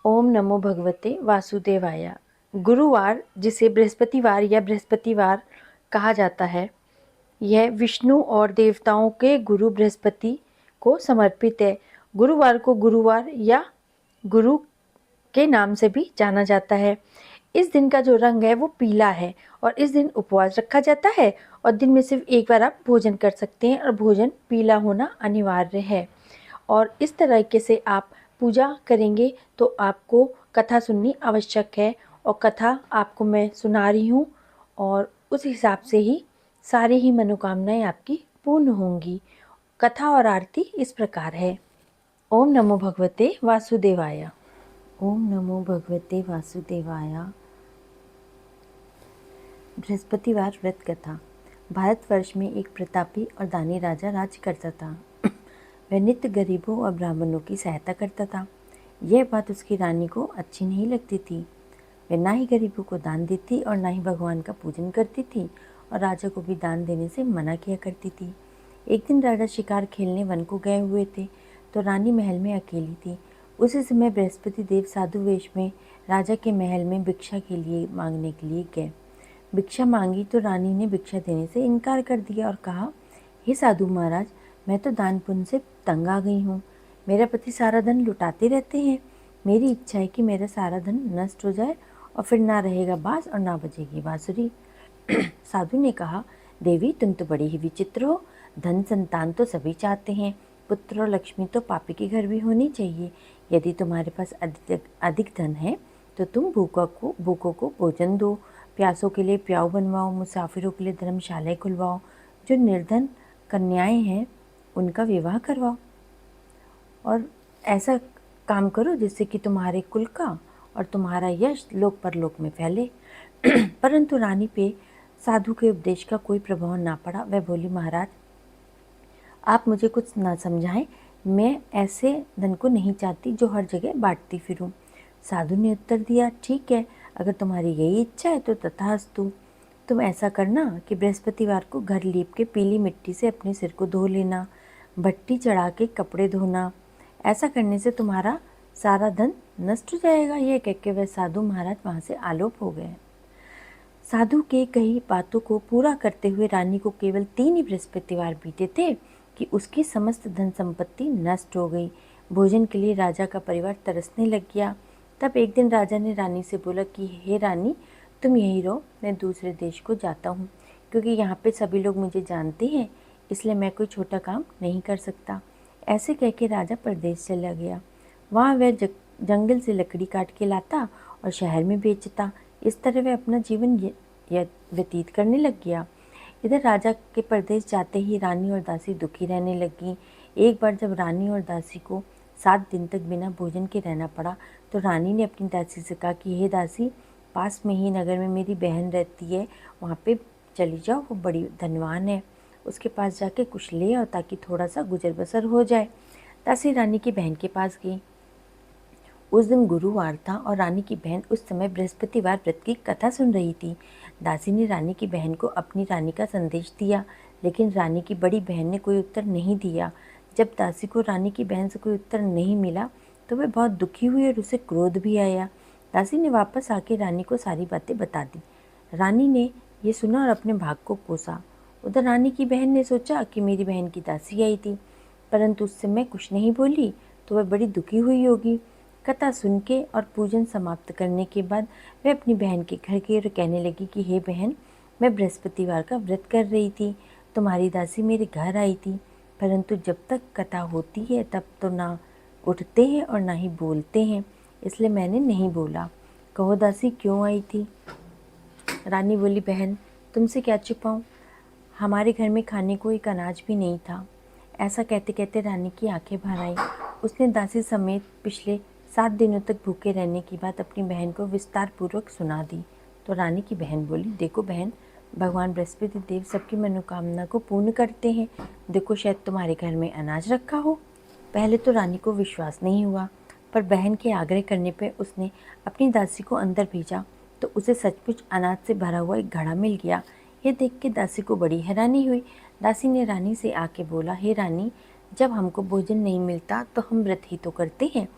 ओम नमो भगवते वासुदेवाय। गुरुवार, जिसे बृहस्पतिवार या बृहस्पतिवार कहा जाता है, यह विष्णु और देवताओं के गुरु बृहस्पति को समर्पित है। गुरुवार को गुरुवार या गुरु के नाम से भी जाना जाता है। इस दिन का जो रंग है वो पीला है और इस दिन उपवास रखा जाता है और दिन में सिर्फ एक बार आप भोजन कर सकते हैं और भोजन पीला होना अनिवार्य है। और इस तरीके से आप पूजा करेंगे तो आपको कथा सुननी आवश्यक है और कथा आपको मैं सुना रही हूँ और उस हिसाब से ही सारी ही मनोकामनाएं आपकी पूर्ण होंगी। कथा और आरती इस प्रकार है। ओम नमो भगवते वासुदेवाय। ओम नमो भगवते वासुदेवाय। बृहस्पतिवार व्रत कथा। भारतवर्ष में एक प्रतापी और दानी राजा राज्य करता था। वह नित्य गरीबों और ब्राह्मणों की सहायता करता था। यह बात उसकी रानी को अच्छी नहीं लगती थी। वह ना ही गरीबों को दान देती और ना ही भगवान का पूजन करती थी और राजा को भी दान देने से मना किया करती थी। एक दिन राजा शिकार खेलने वन को गए हुए थे तो रानी महल में अकेली थी। उसी समय बृहस्पति देव साधु वेश में राजा के महल में भिक्षा के लिए मांगने के लिए गए। भिक्षा मांगी तो रानी ने भिक्षा देने से इनकार कर दिया और कहा, हे साधु महाराज, मैं तो दान पुण्य से तंग आ गई हूँ। मेरा पति सारा धन लुटाते रहते हैं। मेरी इच्छा है कि मेरा सारा धन नष्ट हो जाए और फिर ना रहेगा बांस और ना बजेगी बांसुरी। साधु ने कहा, देवी तुम तो बड़ी ही विचित्र हो। धन संतान तो सभी चाहते हैं, पुत्र और लक्ष्मी तो पापी के घर भी होनी चाहिए। यदि तुम्हारे पास अधिक धन है तो तुम भूखों को भोजन दो, प्यासों के लिए प्याऊ बनवाओ, मुसाफिरों के लिए धर्मशालाएं खुलवाओ, जो निर्धन कन्याएं हैं उनका विवाह करवाओ और ऐसा काम करो जिससे कि तुम्हारे कुल का और तुम्हारा यश लोक परलोक में फैले। परंतु रानी पे साधु के उपदेश का कोई प्रभाव ना पड़ा। वह बोली, महाराज आप मुझे कुछ ना समझाएं, मैं ऐसे धन को नहीं चाहती जो हर जगह बांटती फिरूं। साधु ने उत्तर दिया, ठीक है, अगर तुम्हारी यही इच्छा है तो तथास्तु। तुम ऐसा करना कि बृहस्पतिवार को घर लीप के पीली मिट्टी से अपने सिर को धो लेना, भट्टी चढ़ा के कपड़े धोना। ऐसा करने से तुम्हारा सारा धन नष्ट हो जाएगा। यह कह के वह साधु महाराज वहाँ से आलोप हो गए। साधु के कई बातों को पूरा करते हुए रानी को केवल 3 ही बृहस्पतिवार बीते थे कि उसकी समस्त धन संपत्ति नष्ट हो गई। भोजन के लिए राजा का परिवार तरसने लग गया। तब एक दिन राजा ने रानी से बोला कि हे रानी, तुम यहीं रहो, मैं दूसरे देश को जाता हूँ, क्योंकि यहाँ पे सभी लोग मुझे जानते हैं, इसलिए मैं कोई छोटा काम नहीं कर सकता। ऐसे कह के राजा परदेश चला गया। वहाँ वह जंगल से लकड़ी काट के लाता और शहर में बेचता। इस तरह वह अपना जीवन व्यतीत करने लग गया। इधर राजा के परदेश जाते ही रानी और दासी दुखी रहने लगी। एक बार जब रानी और दासी को 7 दिन तक बिना भोजन के रहना पड़ा तो रानी ने अपनी दासी से कहा कि हे दासी, पास में ही नगर में मेरी बहन रहती है, वहाँ पे चली जाओ, वो बड़ी धनवान है, उसके पास जाके कुछ ले आओ ताकि थोड़ा सा गुजर बसर हो जाए। दासी रानी की बहन के पास गई। उस दिन गुरुवार था और रानी की बहन उस समय बृहस्पतिवार व्रत की कथा सुन रही थी। दासी ने रानी की बहन को अपनी रानी का संदेश दिया, लेकिन रानी की बड़ी बहन ने कोई उत्तर नहीं दिया। जब दासी को रानी की बहन से कोई उत्तर नहीं मिला तो वह बहुत दुखी हुई और उसे क्रोध भी आया। दासी ने वापस आके रानी को सारी बातें बता दी। रानी ने ये सुना और अपने भाग को कोसा। उधर रानी की बहन ने सोचा कि मेरी बहन की दासी आई थी, परंतु उससे मैं कुछ नहीं बोली तो वह बड़ी दुखी हुई होगी। कथा सुन के और पूजन समाप्त करने के बाद वह अपनी बहन के घर गई और कहने लगी कि हे बहन, मैं बृहस्पतिवार का व्रत कर रही थी, तुम्हारी दासी मेरे घर आई थी, परंतु जब तक कथा होती है तब तो ना उठते हैं और ना ही बोलते हैं, इसलिए मैंने नहीं बोला। कहो दासी, क्यों आई थी? रानी बोली, बहन तुमसे क्या छुपाऊं, हमारे घर में खाने को एक अनाज भी नहीं था। ऐसा कहते कहते रानी की आंखें भर आई। उसने दासी समेत पिछले 7 दिनों तक भूखे रहने की बात अपनी बहन को विस्तार पूर्वक सुना दी। तो रानी की बहन बोली, देखो बहन, भगवान बृहस्पति देव सबकी मनोकामना को पूर्ण करते हैं। देखो, शायद तुम्हारे घर में अनाज रखा हो। पहले तो रानी को विश्वास नहीं हुआ, पर बहन के आग्रह करने पर उसने अपनी दासी को अंदर भेजा तो उसे सचमुच अनाज से भरा हुआ एक घड़ा मिल गया। यह देख के दासी को बड़ी हैरानी हुई। दासी ने रानी से आके बोला, हे रानी, जब हमको भोजन नहीं मिलता तो हम व्रत ही तो करते हैं,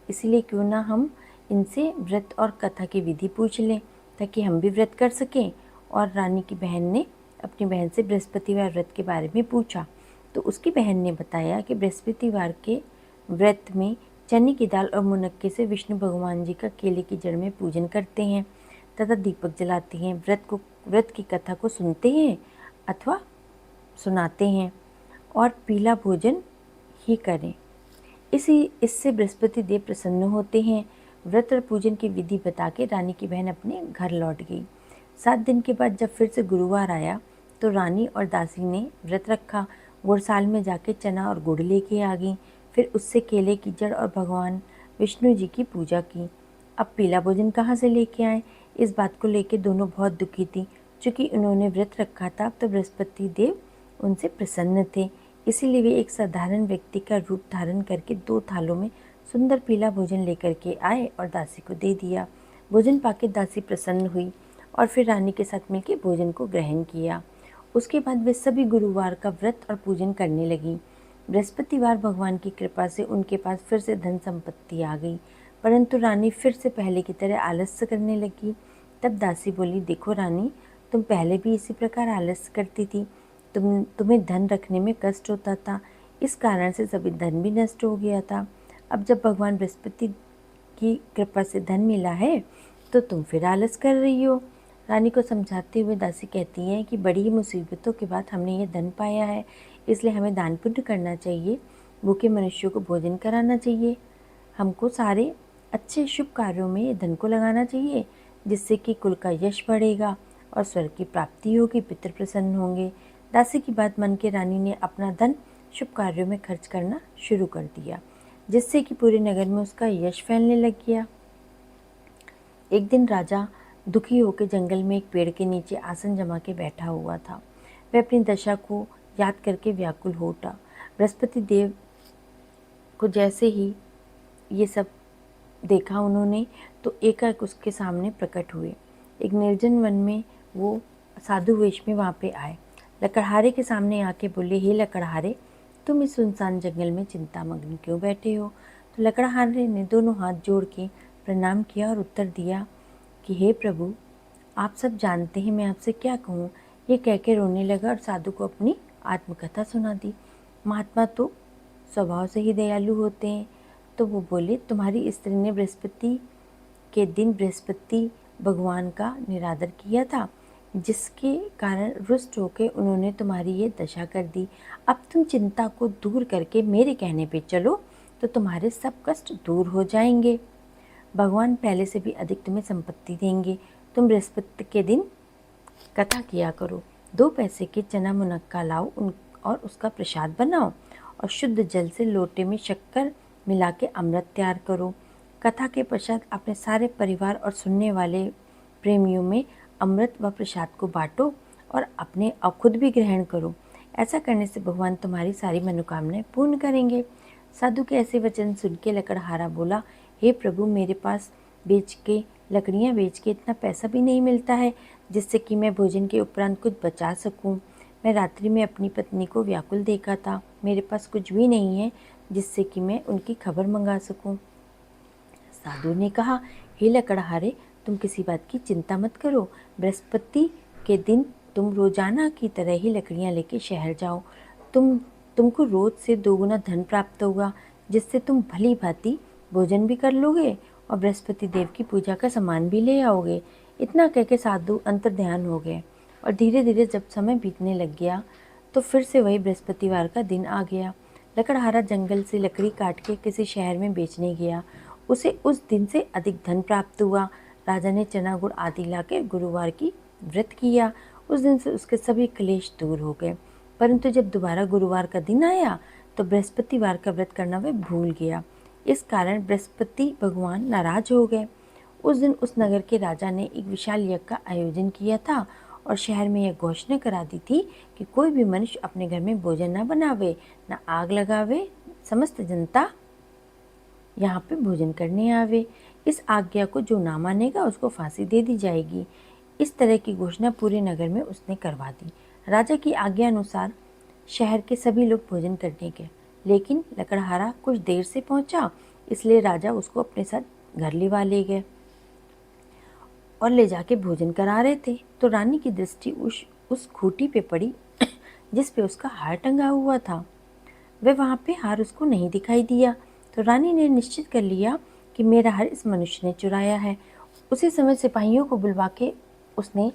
इसीलिए क्यों ना हम इनसे व्रत और कथा की विधि पूछ लें ताकि हम भी व्रत कर सकें। और रानी की बहन ने अपनी बहन से बृहस्पतिवार व्रत के बारे में पूछा तो उसकी बहन ने बताया कि बृहस्पतिवार के व्रत में चने की दाल और मुनक्के से विष्णु भगवान जी का केले की जड़ में पूजन करते हैं तथा दीपक जलाते हैं। व्रत की कथा को सुनते हैं अथवा सुनाते हैं और पीला भोजन ही करें। इससे बृहस्पति देव प्रसन्न होते हैं। व्रत और पूजन की विधि बता के रानी की बहन अपने घर लौट गई। 7 दिन के बाद जब फिर से गुरुवार आया तो रानी और दासी ने व्रत रखा। गुड़साल में जाके चना और गुड़ लेके आ गई। फिर उससे केले की जड़ और भगवान विष्णु जी की पूजा की। अब पीला भोजन कहाँ से लेके आए, इस बात को लेके दोनों बहुत दुखी थी। चूँकि उन्होंने व्रत रखा था तो बृहस्पति देव उनसे प्रसन्न थे, इसीलिए वे एक साधारण व्यक्ति का रूप धारण करके 2 थालों में सुंदर पीला भोजन लेकर के आए और दासी को दे दिया। भोजन पाके दासी प्रसन्न हुई और फिर रानी के साथ मिलकर भोजन को ग्रहण किया। उसके बाद वे सभी गुरुवार का व्रत और पूजन करने लगी। बृहस्पतिवार भगवान की कृपा से उनके पास फिर से धन संपत्ति आ गई, परंतु रानी फिर से पहले की तरह आलस्य करने लगी। तब दासी बोली, देखो रानी, तुम पहले भी इसी प्रकार आलस्य करती थी। तुम्हें धन रखने में कष्ट होता था, इस कारण से सभी धन भी नष्ट हो गया था। अब जब भगवान बृहस्पति की कृपा से धन मिला है तो तुम फिर आलस कर रही हो। रानी को समझाते हुए दासी कहती हैं कि बड़ी ही मुसीबतों के बाद हमने ये धन पाया है, इसलिए हमें दान पुण्य करना चाहिए, भूखे मनुष्यों को भोजन कराना चाहिए, हमको सारे अच्छे शुभ कार्यों में ये धन को लगाना चाहिए, जिससे कि कुल का यश बढ़ेगा और स्वर्ग की प्राप्ति होगी, पितृ प्रसन्न होंगे। दासी की बात मान के रानी ने अपना धन शुभ कार्यों में खर्च करना शुरू कर दिया, जिससे कि पूरे नगर में उसका यश फैलने लग गया। एक दिन राजा दुखी होकर जंगल में एक पेड़ के नीचे आसन जमा के बैठा हुआ था। वह अपनी दशा को याद करके व्याकुल हो उठा। बृहस्पति देव को जैसे ही ये सब देखा उन्होंने तो एकाएक उसके सामने प्रकट हुए। एक निर्जन वन में वो साधु वेश में वहाँ पे आए। लकड़हारे के सामने आके बोले, हे लकड़हारे, तुम इस सुनसान जंगल में चिंतामग्न क्यों बैठे हो? तो लकड़हारे ने दोनों हाथ जोड़ के प्रणाम किया और उत्तर दिया कि हे प्रभु, आप सब जानते हैं, मैं आपसे क्या कहूँ। ये कह के रोने लगा और साधु को अपनी आत्मकथा सुना दी। महात्मा तो स्वभाव से ही दयालु होते हैं। तो वो बोले, तुम्हारी स्त्री ने बृहस्पति के दिन बृहस्पति भगवान का निरादर किया था, जिसके कारण रुष्ट होकर उन्होंने तुम्हारी ये दशा कर दी। अब तुम चिंता को दूर करके मेरे कहने पे चलो तो तुम्हारे सब कष्ट दूर हो जाएंगे। भगवान पहले से भी अधिक तुम्हें संपत्ति देंगे। तुम बृहस्पति के दिन कथा किया करो, 2 पैसे के चना मुनक्का लाओ और उसका प्रसाद बनाओ और शुद्ध जल से लोटे में शक्कर मिला के अमृत तैयार करो। कथा के पश्चात अपने सारे परिवार और सुनने वाले प्रेमियों में अमृत व प्रसाद को बांटो और अपने खुद भी ग्रहण करो। ऐसा करने से भगवान तुम्हारी सारी मनोकामनाएं पूर्ण करेंगे। साधु के ऐसे वचन सुन के लकड़हारा बोला, हे प्रभु, मेरे पास लकड़ियाँ बेच के इतना पैसा भी नहीं मिलता है जिससे कि मैं भोजन के उपरांत कुछ बचा सकूं। मैं रात्रि में अपनी पत्नी को व्याकुल देखा था, मेरे पास कुछ भी नहीं है जिससे कि मैं उनकी खबर मंगा सकूं। साधु ने कहा, हे लकड़हारे, तुम किसी बात की चिंता मत करो। बृहस्पति के दिन तुम रोजाना की तरह ही लकड़ियाँ लेके शहर जाओ। तुमको रोज से 2 गुना धन प्राप्त होगा, जिससे तुम भली भांति भोजन भी कर लोगे और बृहस्पति देव की पूजा का सामान भी ले आओगे। इतना कह के साधु अंतर्ध्यान हो गए और धीरे धीरे जब समय बीतने लग गया तो फिर से वही बृहस्पतिवार का दिन आ गया। लकड़हारा जंगल से लकड़ी काट के किसी शहर में बेचने गया। उसे उस दिन से अधिक धन प्राप्त हुआ। राजा ने चना गुड़ आदि लाके गुरुवार की व्रत किया। उस दिन से उसके सभी क्लेश दूर हो गए। परंतु जब दोबारा गुरुवार का दिन आया तो बृहस्पतिवार का व्रत करना वह भूल गया। इस कारण बृहस्पति भगवान नाराज हो गए। उस दिन उस नगर के राजा ने एक विशाल यज्ञ का आयोजन किया था और शहर में यह घोषणा करा दी थी कि कोई भी मनुष्य अपने घर में भोजन न बनावे, न आग लगावे, समस्त जनता यहाँ पे भोजन करने आवे। इस आज्ञा को जो ना मानेगा उसको फांसी दे दी जाएगी। इस तरह की घोषणा पूरे नगर में उसने करवा दी। राजा की आज्ञा अनुसार शहर के सभी लोग भोजन करने गए, लेकिन लकड़हारा कुछ देर से पहुंचा, इसलिए राजा उसको अपने साथ घर लिवा ले गए और ले जाके भोजन करा रहे थे तो रानी की दृष्टि उस खूंटी पे पड़ी जिस पे उसका हार टंगा हुआ था। वह वहाँ पे हार उसको नहीं दिखाई दिया तो रानी ने निश्चित कर लिया कि मेरा हार इस मनुष्य ने चुराया है। उसी समय सिपाहियों को बुलवा के उसने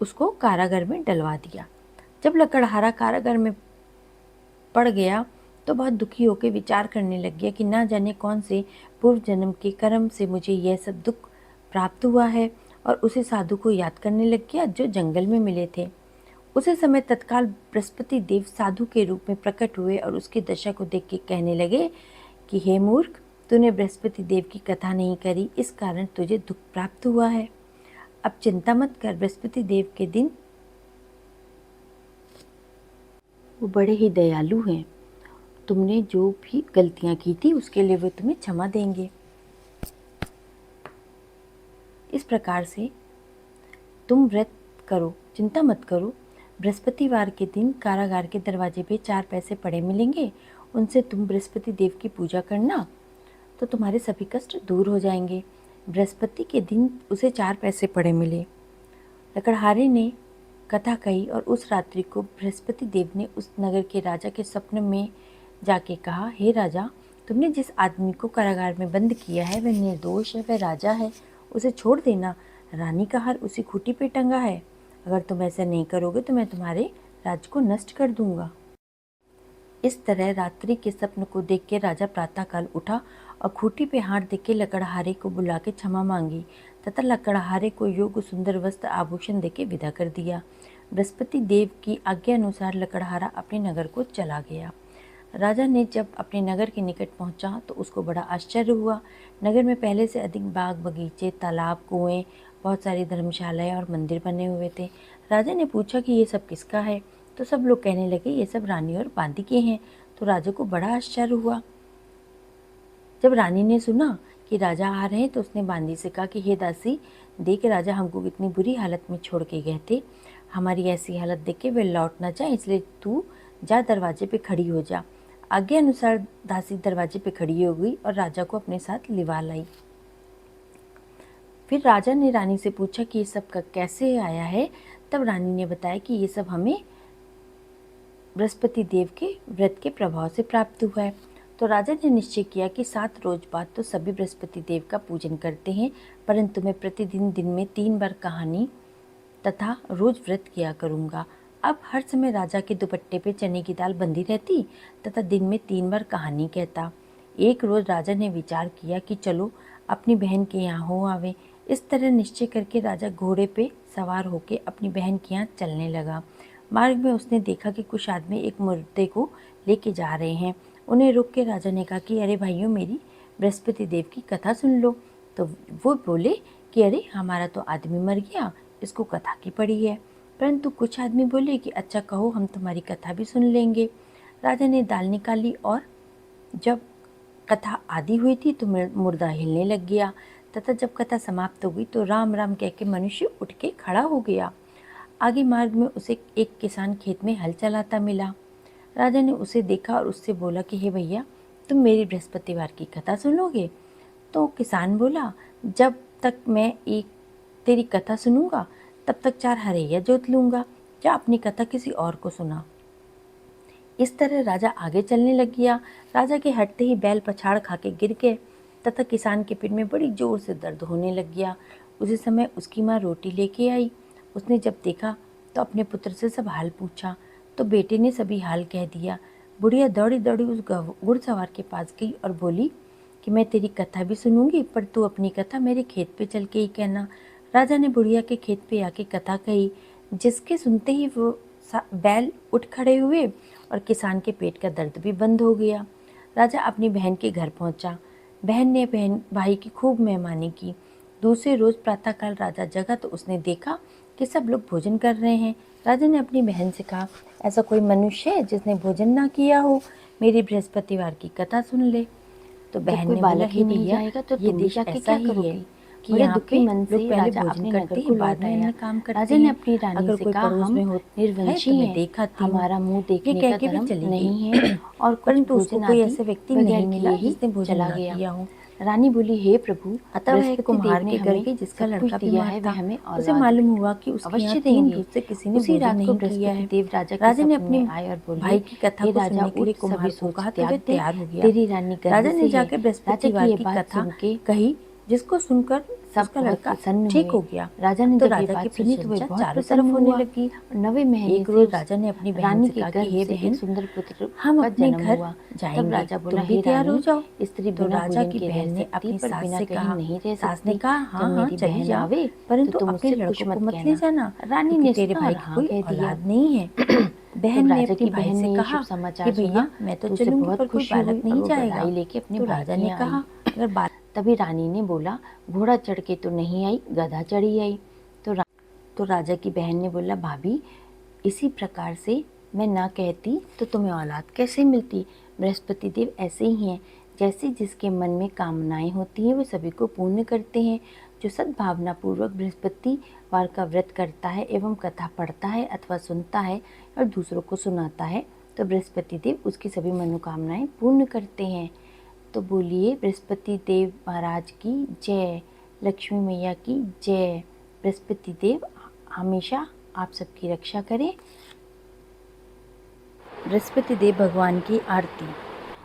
उसको कारागार में डलवा दिया। जब लकड़हारा कारागार में पड़ गया तो बहुत दुखी होकर विचार करने लग गया कि ना जाने कौन से पूर्व जन्म के कर्म से मुझे यह सब दुख प्राप्त हुआ है, और उसे साधु को याद करने लग गया जो जंगल में मिले थे। उसी समय तत्काल बृहस्पति देव साधु के रूप में प्रकट हुए और उसकी दशा को देख के कहने लगे कि हे मूर्ख, तूने बृहस्पति देव की कथा नहीं करी, इस कारण तुझे दुख प्राप्त हुआ है। अब चिंता मत कर, बृहस्पति देव के दिन वो बड़े ही दयालु हैं। तुमने जो भी गलतियां की थी उसके लिए वो तुम्हें क्षमा देंगे। इस प्रकार से तुम व्रत करो, चिंता मत करो। बृहस्पतिवार के दिन कारागार के दरवाजे पे 4 पैसे पड़े मिलेंगे, उनसे तुम बृहस्पति देव की पूजा करना तो तुम्हारे सभी कष्ट दूर हो जाएंगे। बृहस्पति के दिन उसे 4 पैसे पड़े मिले। लकड़हारे ने कथा कही और उस रात्रि को बृहस्पति देव ने उस नगर के राजा के स्वप्न में जाके कहा, हे राजा, तुमने जिस आदमी को कारागार में बंद किया है वह निर्दोष है, वह राजा है, उसे छोड़ देना। रानी का हार उसी खूंटी पे टंगा है। अगर तुम ऐसा नहीं करोगे तो मैं तुम्हारे राज्य को नष्ट कर दूंगा। इस तरह रात्रि के स्वप्न को देख के राजा प्रातःकाल उठा और खूंटी पे हाथ देख के लकड़हारे को बुला के क्षमा मांगी तथा लकड़हारे को योग्य सुंदर वस्त्र आभूषण देके विदा कर दिया। बृहस्पति देव की आज्ञा अनुसार लकड़हारा अपने नगर को चला गया। राजा ने जब अपने नगर के निकट पहुंचा तो उसको बड़ा आश्चर्य हुआ। नगर में पहले से अधिक बाग बगीचे, तालाब, कुएं, बहुत सारी धर्मशालाएं और मंदिर बने हुए थे। राजा ने पूछा कि ये सब किसका है, तो सब लोग कहने लगे ये सब रानी और बांदी के हैं। तो राजा को बड़ा आश्चर्य हुआ। जब रानी ने सुना कि राजा आ रहे हैं तो उसने बांदी से कहा कि हे दासी, देख राजा हमको इतनी बुरी हालत में छोड़ के गए थे, हमारी ऐसी हालत देख के वे लौट ना जाए, इसलिए तू जा दरवाजे पे खड़ी हो जा। आज्ञा अनुसार दासी दरवाजे पे खड़ी हो गई और राजा को अपने साथ लिवा लाई। फिर राजा ने रानी से पूछा कि ये सब कैसे आया है। तब रानी ने बताया कि ये सब हमें बृहस्पति देव के व्रत के प्रभाव से प्राप्त हुआ है। तो राजा ने निश्चय किया कि 7 रोज बाद तो सभी बृहस्पति देव का पूजन करते हैं, परंतु मैं प्रतिदिन दिन में 3 बार कहानी तथा रोज व्रत किया करूँगा। अब हर समय राजा के दुपट्टे पे चने की दाल बंधी रहती तथा दिन में 3 बार कहानी कहता। एक रोज राजा ने विचार किया कि चलो अपनी बहन के यहाँ हो आवे। इस तरह निश्चय करके राजा घोड़े पे सवार होकर अपनी बहन के यहाँ चलने लगा। मार्ग में उसने देखा कि कुछ आदमी एक मुर्दे को लेके जा रहे हैं। उन्हें रोक के राजा ने कहा कि अरे भाइयों, मेरी बृहस्पति देव की कथा सुन लो। तो वो बोले कि अरे हमारा तो आदमी मर गया, इसको कथा की पड़ी है। परंतु कुछ आदमी बोले कि अच्छा कहो, हम तुम्हारी कथा भी सुन लेंगे। राजा ने दाल निकाली और जब कथा आधी हुई थी तो मुर्दा हिलने लग गया तथा जब कथा समाप्त हो गई तो राम राम कह के मनुष्य उठ के खड़ा हो गया। आगे मार्ग में उसे एक किसान खेत में हल चलाता मिला। राजा ने उसे देखा और उससे बोला कि हे भैया, तुम मेरी बृहस्पतिवार की कथा सुनोगे? तो किसान बोला, जब तक मैं एक तेरी कथा सुनूंगा तब तक 4 हरैया जोत लूँगा, या अपनी कथा किसी और को सुना। इस तरह राजा आगे चलने लग गया। राजा के हटते ही बैल पछाड़ खा के गिर गए तथा किसान के पेट में बड़ी जोर से दर्द होने लग गया। उसी समय उसकी माँ रोटी लेके आई। उसने जब देखा तो अपने पुत्र से सब हाल पूछा तो बेटे ने सभी हाल कह दिया। बुढ़िया दौड़ी दौड़ी उस घुड़सवार के पास गई और बोली कि मैं तेरी कथा भी सुनूंगी, पर तू अपनी कथा मेरे खेत पे चल के ही कहना। राजा ने बुढ़िया के खेत पे आके कथा कही, जिसके सुनते ही वो बैल उठ खड़े हुए और किसान के पेट का दर्द भी बंद हो गया। राजा अपनी बहन के घर पहुंचा। बहन ने भाई की खूब मेहमानी की। दूसरे रोज प्रातःकाल राजा जगा तो उसने देखा कि सब लोग भोजन कर रहे हैं। राजा ने अपनी बहन से कहा, ऐसा कोई मनुष्य है जिसने भोजन ना किया हो, मेरी बृहस्पतिवार की कथा सुन ले। तो बहन ने बोला, ही नहीं जाएगा तो ये देश ऐसा ही है कि बड़े दुखी मन से पहले भोजन करते ही बाद में अन्य काम करते हैं। राजा ने अपनी रानी से कहा, हम निर्वंशी हैं, देखा हमारा मुंह देखने का धर्म नहीं है और परंतु उसको कोई ऐसे व्यक्ति नहीं मिला जिसने भोजन ना किया हो। रानी बोली, हे प्रभु, अतः वह बृहस्पति कुम्हार देव के ने घर हमें गई जिसका सब कुछ लड़का दिया बीमार है, था। वह हमें उसे औलाद मालूम हुआ कि उसके अवश्य यहाँ 3 देंगे। दूध से किसी ने उसी भोजन रात को नहीं किया बृहस्पति है। देव राजा के राजा ने सपने अपने में आए और बोले, भाई की कथा हे को राजा, सुनने के लिए उठ, कुम्हार सभी को कहा तो सोचते वह आते, तैयार हो गया। तेरी रानी गर्भ राजा से ने है। जाकर राजा बृहस्पतिवार की ये की बात कथा सुन के कही, जिसको सुनकर सब उसका बहुत लड़का प्रसन्न ठीक हुए। हो गया। राजा ने तो जब ये राजा की बात सुनी तो वे प्रशंसा बहुत चारों प्रसन्न तरफ होने हुआ। लगी। और 9वें महीने एक से रोज उस राजा ने अपनी बहन रानी से के कहा कि गर्भ हे से बहन, एक सुंदर पुत्र हम का अपने जन्म घर हुआ। तब जाएंगे, राजा बोला, तुम भी हे तैयार हो रानी, जाओ। स्त्री तो बिना राजा भोजन की के रह बहन ने सकती, अपनी पर सास बिना से कहीं कहा। नहीं रह सास ने सकती। कहा, जब हाँ हाँ मेरी चली बहन जा, आवे परंतु तो तुम अपने उससे कुछ लड़कों को मत मत ले कहना। जाना, रानी क्योंकि ने तेरे सुना भाई और की हाँ कोई कह दिया। औलाद नहीं है। जब बहन ने राजा अपने की भाई बहन से ने ये शुभ कहा समाचार कि भैया सुना मैं तो तो उसे चलूंगी, बहुत पर कोई खुशी हुई बालक और नहीं वो जाएगा। बधाई लेके अपने तो भाई राजा के ने यहाँ आई। कहा, अगर बालक तभी रानी ने बोला, घोड़ा चढ़ के तो नहीं आई, गधा चढ़ी आई। तो राजा की बहन ने बोला, भाभी, इसी प्रकार से मैं ना कहती तो तुम्हें औलाद कैसे मिलती। बृहस्पति देव ऐसे ही हैं, जैसे जिसके मन में कामनाएं होती हैं वो सभी को पूर्ण करते हैं। जो सद्भावना पूर्वक बृहस्पतिवार का व्रत करता है एवं कथा पढ़ता है अथवा सुनता है और दूसरों को सुनाता है, तो बृहस्पति देव उसकी सभी मनोकामनाएं पूर्ण करते हैं। तो बोलिए, बृहस्पति देव महाराज की जय, लक्ष्मी मैया की जय। बृहस्पति देव हमेशा आप सबकी रक्षा करें। बृहस्पति देव भगवान की आरती।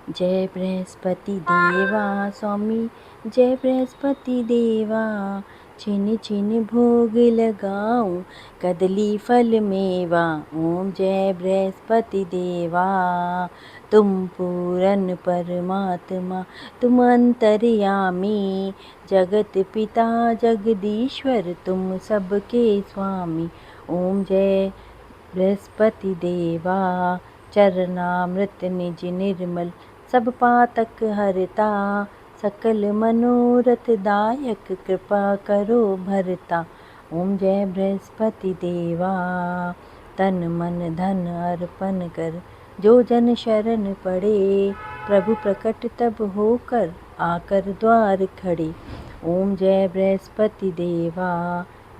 जय बृहस्पति देवा स्वामी, जय बृहस्पति देवा, छिन छिन भोग लगाऊं, कदली फल मेवा। ओम जय बृहस्पति देवा, तुम पूरन परमात्मा, तुम अंतर्यामी, जगत पिता जगदीश्वर, तुम सबके स्वामी। ओम जय बृहस्पति देवा, चरणामृत निज निर्मल, सब पातक हरता, सकल मनोरथ दायक, कृपा करो भरता। ओम जय बृहस्पति देवा, तन मन धन अर्पण कर, जो जन शरण पड़े, प्रभु प्रकट तब होकर, आकर द्वार खड़े। ओम जय बृहस्पति देवा,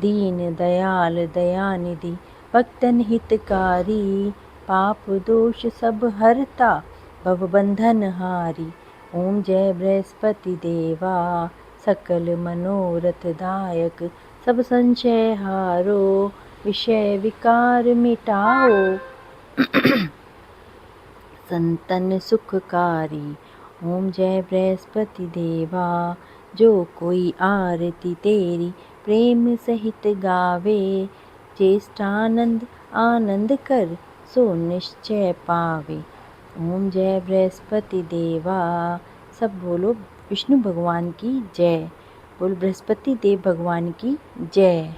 दीन दयाल दयानिधि, भक्तन हितकारी, पाप दोष सब हरता, भव बंधन हारी। ओम जय बृहस्पति देवा, सकल मनोरथ दायक, सब संशय हारो, विषय विकार मिटाओ, संतन सुखकारी। ओम जय बृहस्पति देवा, जो कोई आरती तेरी प्रेम सहित गावे, ज्येष्ठानंद आनंद कर, सो निश्चय पावे। ओम जय बृहस्पति देवा। सब बोलो विष्णु भगवान की जय, बोलो बृहस्पति देव भगवान की जय।